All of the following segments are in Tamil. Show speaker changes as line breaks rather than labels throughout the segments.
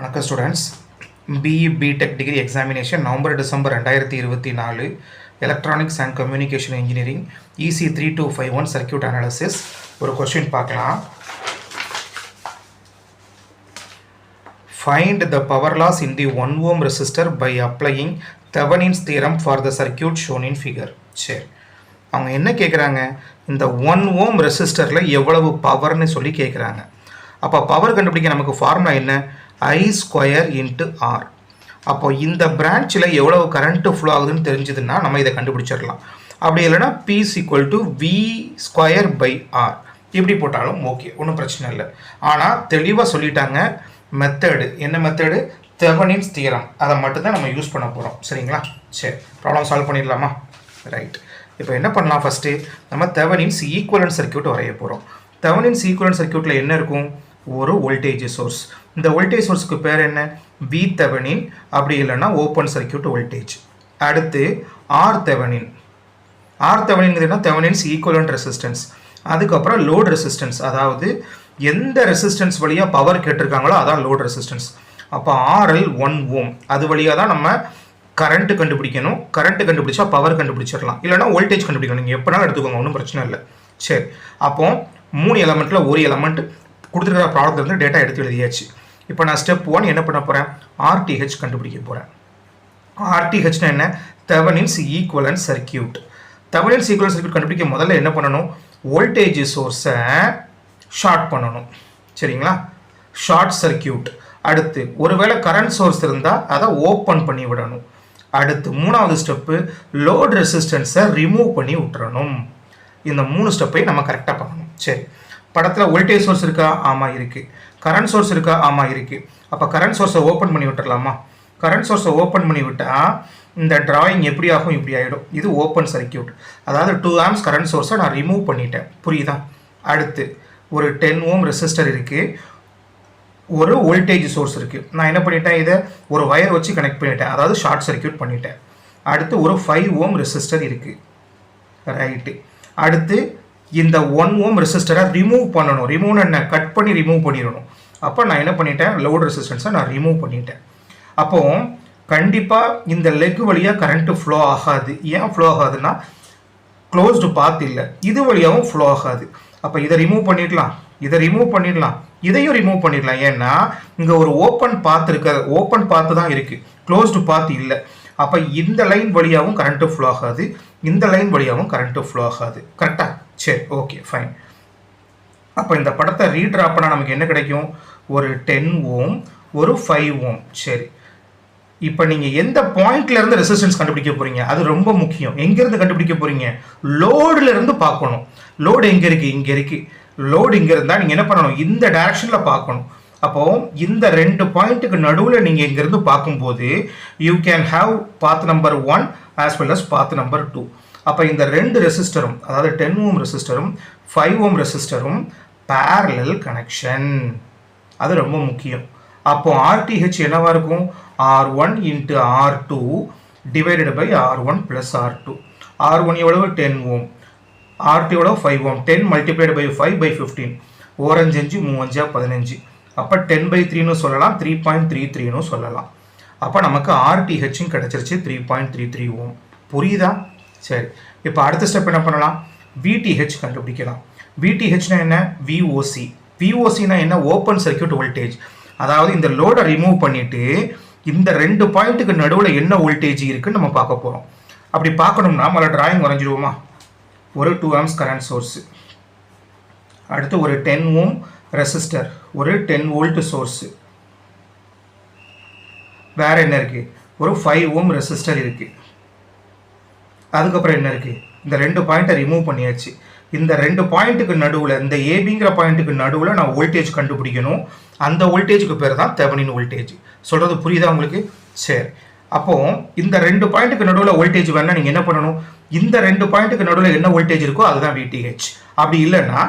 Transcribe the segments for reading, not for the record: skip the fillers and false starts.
வணக்கம் students. BE BTech degree examination November December 2024 electronics and communication engineering EC 3251 circuit analysis. ஒரு கொஸ்டின் பார்க்கலாம். Find the power loss in the 1 ohm resistor by applying Thevenin's theorem for the circuit shown in figure. சரி, அவங்க என்ன கேட்குறாங்க, இந்த 1 ohm ரெசிஸ்டரில் எவ்வளவு பவர்னு சொல்லி கேட்குறாங்க. அப்போ பவர் கண்டுபிடிக்க நமக்கு ஃபார்முலா என்ன, I² × R. அப்போ இந்த பிரான்ச்சில் எவ்வளவு கரண்ட்டு ஃப்ளோ ஆகுதுன்னு தெரிஞ்சதுன்னா நம்ம இதை கண்டுபிடிச்சிடலாம். அப்படி இல்லைன்னா P = V²/R இப்படி போட்டாலும் ஓகே, ஒன்றும் பிரச்சனை இல்லை. ஆனால் தெளிவாக சொல்லிட்டாங்க மெத்தடு. என்ன மெத்தடு? தெவனின்ஸ் தியரம். அதை மட்டும்தான் நம்ம யூஸ் பண்ண போகிறோம். சரிங்களா? சரி, ப்ராப்ளம் சால்வ் பண்ணிடலாமா? ரைட். இப்போ என்ன பண்ணலாம், ஃபஸ்ட்டு நம்ம தெவனின்ஸ் ஈக்குவலன்ட் சர்க்யூட் வரைய போகிறோம். தெவனின்ஸ் ஈக்குவலன்ட் சர்க்யூட்டில் என்ன இருக்கும், ஒரு வோல்டேஜ் சோர்ஸ். இந்த வோல்டேஜ் சோர்ஸுக்கு பேர் என்ன, V தெவனின். அப்படி இல்லைன்னா ஓப்பன் சர்க்யூட் வோல்டேஜ். அடுத்து R தெவனின். R தெவனின்ங்கிறதுனா தெவனின்ஸ் ஈக்குவலன்ட் ரெசிஸ்டன்ஸ். அதுக்கப்புறம் லோட் ரெசிஸ்டன்ஸ், அதாவது எந்த ரெசிஸ்டன்ஸ் வழியாக பவர் கேட்டிருக்காங்களோ அதான் லோட் ரெசிஸ்டன்ஸ். அப்போ RL 1 ohm, அது வழியாக தான் நம்ம கரண்ட்டு கண்டுபிடிக்கணும். கரண்ட்டு கண்டுபிடிச்சா பவர் கண்டுபிடிச்சிடலாம், இல்லைனா வோல்டேஜ் கண்டுபிடிக்கணும். நீங்கள் எப்போனாலும் எடுத்துக்கோங்க, ஒன்றும் பிரச்சனை இல்லை. சரி, அப்போ 3 எலமெண்ட்டில் ஒரு எலமெண்ட் கொடுத்துருக்கிற ப்ராடக்ட் வந்து டேட்டா எடுத்து எழுதியாச்சு. இப்போ நான் ஸ்டெப் 1 என்ன பண்ண போகிறேன், RTH கண்டுபிடிக்க போகிறேன். RTHனா என்ன, தெவனின்ஸ் ஈக்குவலன்ட் சர்க்யூட். தெவனின்ஸ் ஈக்குவலன்ட் சர்க்யூட் கண்டுபிடிக்க முதல்ல என்ன பண்ணணும், வோல்டேஜ் சோர்ஸை ஷார்ட் பண்ணணும். சரிங்களா? Short circuit. அடுத்து ஒருவேளை கரண்ட் சோர்ஸ் இருந்தால் அதை ஓப்பன் பண்ணி விடணும். அடுத்து 3வது ஸ்டெப்பு லோட் ரெசிஸ்டன்ஸை ரிமூவ் பண்ணி விட்டுறணும். இந்த 3 ஸ்டெப்பையும் நம்ம கரெக்டாக பண்ணணும். சரி, படத்தில் வோல்டேஜ் சோர்ஸ் இருக்கா? ஆமாம் இருக்குது. கரண்ட் சோர்ஸ் இருக்கா? ஆமாம் இருக்குது. அப்போ கரண்ட் சோர்ஸை ஓப்பன் பண்ணி விட்டுறலாமா? கரண்ட் சோர்ஸை ஓப்பன் பண்ணி விட்டால் இந்த டிராயிங் எப்படி ஆகும், இப்படி ஆகிடும். இது ஓப்பன் சர்க்யூட். அதாவது 2 amps கரண்ட் சோர்ஸை நான் ரிமூவ் பண்ணிட்டேன். புரியுதா? அடுத்து ஒரு 10 ohm ரெசிஸ்டர் இருக்குது, ஒரு வோல்டேஜ் சோர்ஸ் இருக்குது. நான் என்ன பண்ணிட்டேன், இதை ஒரு வயர் வச்சு கனெக்ட் பண்ணிட்டேன், அதாவது ஷார்ட் சர்க்யூட் பண்ணிட்டேன். அடுத்து ஒரு 5 ohm ரெசிஸ்டர் இருக்குது. ரைட்டு. அடுத்து இந்த 1 ohm ரெசிஸ்டரை ரிமூவ் பண்ணணும். ரிமூவ் என்ன, கட் பண்ணி ரிமூவ் பண்ணிடணும். அப்போ நான் என்ன பண்ணிட்டேன், லோட் ரெசிஸ்டன்ஸை நான் ரிமூவ் பண்ணிட்டேன். அப்போ கண்டிப்பாக இந்த லெக் வழியாக கரண்ட்டு ஃப்ளோ ஆகாது. ஏன் ஃப்ளோ ஆகாதுன்னா க்ளோஸ்டு பாத் இல்லை, இது வழியாகவும் ஃப்ளோ ஆகாது. அப்போ இதை ரிமூவ் பண்ணிடலாம், இதை ரிமூவ் பண்ணிடலாம், இதையும் ரிமூவ் பண்ணிடலாம். ஏன்னா இங்கே ஒரு ஓப்பன் பாத் இருக்காது, ஓப்பன் பாத்து தான் இருக்குது, க்ளோஸ்டு பாத் இல்லை. அப்போ இந்த லைன் வழியாகவும் கரண்ட்டு ஃப்ளோ ஆகாது, இந்த லைன் வழியாகவும் கரண்ட்டு ஃப்ளோ ஆகாது. கரெக்டாக? சரி, ஓகே, ஃபைன். அப்போ இந்த படத்தை ரீட்ரா பண்ணால் நமக்கு என்ன கிடைக்கும், ஒரு 10 ohm, ஒரு 5 ohm. சரி, இப்போ நீங்கள் எந்த பாயிண்ட்லேருந்து ரெசிஸ்டன்ஸ் கண்டுபிடிக்க போகிறீங்க, அது ரொம்ப முக்கியம். எங்கேருந்து கண்டுபிடிக்க போகிறீங்க, லோடுலேருந்து பார்க்கணும். லோடு எங்கே இருக்குது, இங்கே இருக்குது. லோடு இங்கே இருந்தால் நீங்கள் என்ன பண்ணணும், இந்த டைரக்ஷனில் பார்க்கணும். அப்போது இந்த 2 பாயிண்ட்டுக்கு நடுவில் நீங்கள் இங்கேருந்து பார்க்கும்போது you can have path number 1 as well as path number 2. அப்போ இந்த 2 ரெசிஸ்டரும், அதாவது 10 ohm ரெசிஸ்டரும் 5 ohm ரெசிஸ்டரும் parallel கனெக்ஷன். அது ரொம்ப முக்கியம். அப்போ RTH என்னவா இருக்கும், R1 × R2 divided by R1 + R2. R1 எவ்வளவு, 10 ohm. R2 எவ்வளவு, 5 ohm. 10 × 5/15. 4 5 5 3 5 15. அப்போ 10/3ன்னு சொல்லலாம், 3.33ன்னு சொல்லலாம். அப்போ நமக்கு RTHயும் கிடச்சிருச்சு 3.33 ohm. புரியுதா? சரி, இப்போ அடுத்த ஸ்டெப் என்ன பண்ணலாம், VTH கண்டுபிடிக்கலாம். VTHனா என்ன, VOC. VOCனா என்ன, ஓப்பன் சர்க்யூட் வோல்டேஜ். அதாவது இந்த லோடை ரிமூவ் பண்ணிவிட்டு இந்த 2 பாயிண்ட்டுக்கு நடுவில் என்ன வோல்டேஜ் இருக்குன்னு நம்ம பார்க்க போகிறோம். அப்படி பார்க்கணும்னா முதல்ல டிராயிங் வரைஞ்சிடுவோமா. ஒரு 2 amps கரண்ட் சோர்ஸு, அடுத்து ஒரு 10 ohm ரெசிஸ்டர், ஒரு 10 volt சோர்ஸு, வேறு என்ன இருக்குது, ஒரு 5 ohm ரெசிஸ்டர் இருக்குது. அதுக்கப்புறம் என்ன இருக்குது, இந்த 2 பாயிண்ட்டை ரிமூவ் பண்ணியாச்சு. இந்த 2 பாயிண்ட்டுக்கு நடுவில், இந்த ஏபிங்கிற பாயிண்ட்டுக்கு நடுவில் நான் வோல்டேஜ் கண்டுபிடிக்கணும். அந்த வோல்டேஜுக்கு பேர் தான் தெவனின் வோல்டேஜ். சொல்கிறது புரியுதா உங்களுக்கு? சரி, அப்போது இந்த 2 பாயிண்ட்டுக்கு நடுவில் வோல்டேஜ் வேணால் நீங்கள் என்ன பண்ணணும், இந்த 2 பாயிண்ட்டுக்கு நடுவில் என்ன வோல்டேஜ் இருக்கோ அதுதான் VTH. அப்படி இல்லைன்னா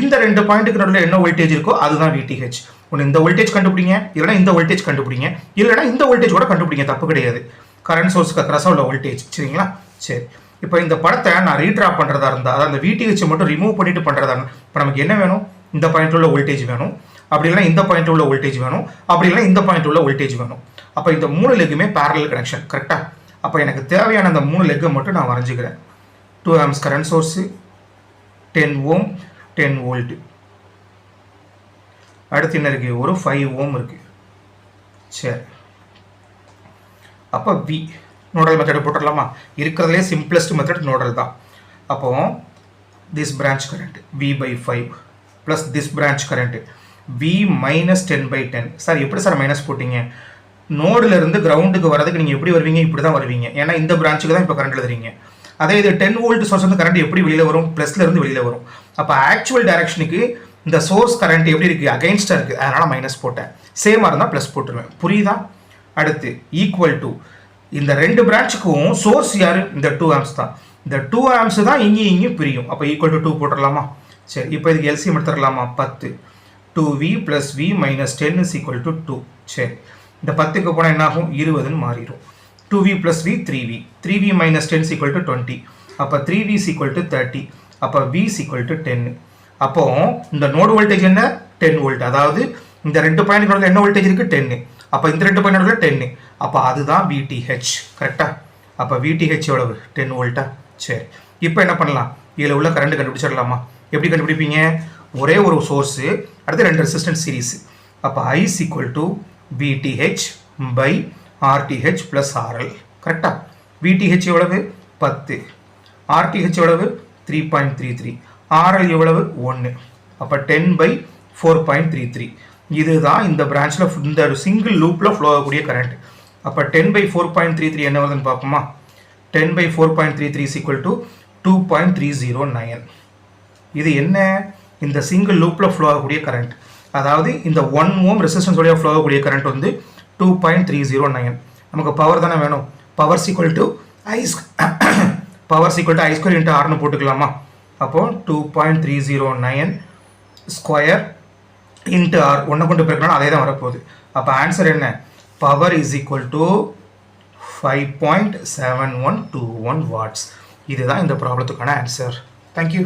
இந்த 2 பாயிண்ட்டுக்கு நடுவில் என்ன வோல்டேஜ் இருக்கோ அதுதான் VTH. ஒன்று இந்த வோல்டேஜ் கண்டுபிடிங்க, இல்லைனா இந்த வோல்டேஜ் கண்டுபிடிங்க, இல்லைனா இந்த வோல்டேஜ் கூட கண்டுபிடிங்க, தப்பு கிடையாது. கரண்ட் சோர்ஸுக்கு அக்ராஸாக உள்ள வோல்டேஜ். சரிங்களா? சரி, இப்போ இந்த படத்தை நான் ரீட்ரா பண்ணுறதா இருந்தால், அதாவது அந்த VTH மட்டும் ரிமூவ் பண்ணிட்டு பண்ணுறதா இருந்தால், இப்போ நமக்கு என்ன வேணும், இந்த பாயிண்ட்டில் உள்ள வோல்டேஜ் வேணும். அப்படி இல்லைனா இந்த பாயிண்ட் உள்ள வோல்டேஜ் வேணும், அப்படி இல்லைனா இந்த பாயிண்ட் உள்ள வோல்டேஜ் வேணும். அப்போ இந்த 3 லெக்குமே பேரலல் கனெக்ஷன் கரெக்டாக. அப்போ எனக்கு தேவையான அந்த 3 லெக்கை மட்டும் நான் வரைஞ்சிக்கிறேன். 2 ஆம்ஸ் கரண்ட் சோர்ஸு, 10 ஓம், 10 வோல்ட். அடுத்து என்ன இருக்குது, ஒரு 5 ஓம் இருக்குது. சரி, அப்போ வி நோடல் மெத்தட் போட்டுடலாமா? இருக்கிறதுலே சிம்பிளஸ்ட் மெத்தட் நோடல் தான். அப்போ this branch current V/5 plus this branch current V - 10/10. Sir எப்படி சார் மைனஸ் போட்டிங்க? நோடில் இருந்து கிரவுண்டுக்கு வரதுக்கு நீங்கள் எப்படி வருவீங்க? இப்படி தான் வருவீங்க. ஏன்னா இந்த பிரான்ச்சுக்கு தான் இப்போ கரண்ட் எழுதுறீங்க. அதே இது 10 வோல்ட் சோர்ஸ் வந்து கரண்ட் எப்படி வெளியில் வரும்? ப்ளஸ்ல இருந்து வெளியில் வரும். அப்போ ஆக்சுவல் டைரக்ஷனுக்கு இந்த சோர்ஸ் கரண்ட் எப்படி இருக்குது? அகைன்ஸ்டாக இருக்குது. அதனால் மைனஸ் போட்டேன். சேமாக இருந்தால் ப்ளஸ் போட்டுருவேன். புரியுதா? அடுத்து ஈக்குவல் டு இந்த 2 பிரான்ச்சுக்கும் சோர்ஸ் யார்? இந்த 2 ஆம்ஸ் தான். இந்த 2 ஆம்ஸ் தான் இங்கேயும் பிரியும். அப்போ ஈக்குவல் டு 2 போட்டுடலாமா? சரி, இப்போ இதுக்கு எல்சிஎம் எடுத்துடலாமா? 10 2v + v - 10 = 2. சரி, இந்த 10க்கு போனால் என்ன ஆகும்? 20ன்னு மாறிடும். 2v + v 3v, 3v - 10 = 20. அப்போ 3v = 30. அப்போ v = 10. அப்போ இந்த நோடு வோல்டேஜ் என்ன? 10 வோல்ட். அதாவது இந்த 2 பாயிண்ட் என்ன வோல்டேஜ் இருக்குது? 10. அப்போ இந்த 2 பாயிண்ட் 10. அப்போ அதுதான் VTH கரெக்டா? அப்போ VTH எவ்வளவு? 10 வோல்ட்டா? சரி, இப்போ என்ன பண்ணலாம்? இதில் உள்ள கரண்ட் கண்டுபிடிச்சிடலாமா? எப்படி கண்டுபிடிப்பீங்க? ஒரே ஒரு சோர்ஸு, அடுத்து 2 ரெசிஸ்டன்ஸ் சீரிஸ். அப்போ I = VTH / RTH + RL கரெக்டா? VTH எவ்வளவு? 10. RTH எவ்வளவு? 3.33. RL எவ்வளவு? 1. அப்போ 10/4.33. இதுதான் இந்த பிரான்ச்சில் இந்த சிங்கிள் லூப்பில் ஃப்ளோ ஆகக்கூடிய கரண்ட். அப்போ 10/4.33 என்ன வருதுன்னு பார்ப்போமா? 10/4.33 = 2.309. இது என்ன? இந்த சிங்கிள் லூப்பில் ஃப்ளோ ஆகக்கூடிய கரண்ட். அதாவது இந்த 1 ஓம் ரெசிஸ்டன்ஸ் வழியாக ஃப்ளோ ஆகக்கூடிய கரண்ட் வந்து 2.309. நமக்கு பவர் தானே வேணும். பவர் = I² × Rன்னு போட்டுக்கலாமா? அப்போ 2.309 ஸ்கொயர் × R 1 கொண்டு பெருக்கினாலும் அதே தான் வரப்போகுது. அப்போ ஆன்சர் என்ன? Power = 5.7121 watts. இதுதான் இந்த ப்ராப்ளத்துக்கான ஆன்சர். தேங்க்யூ.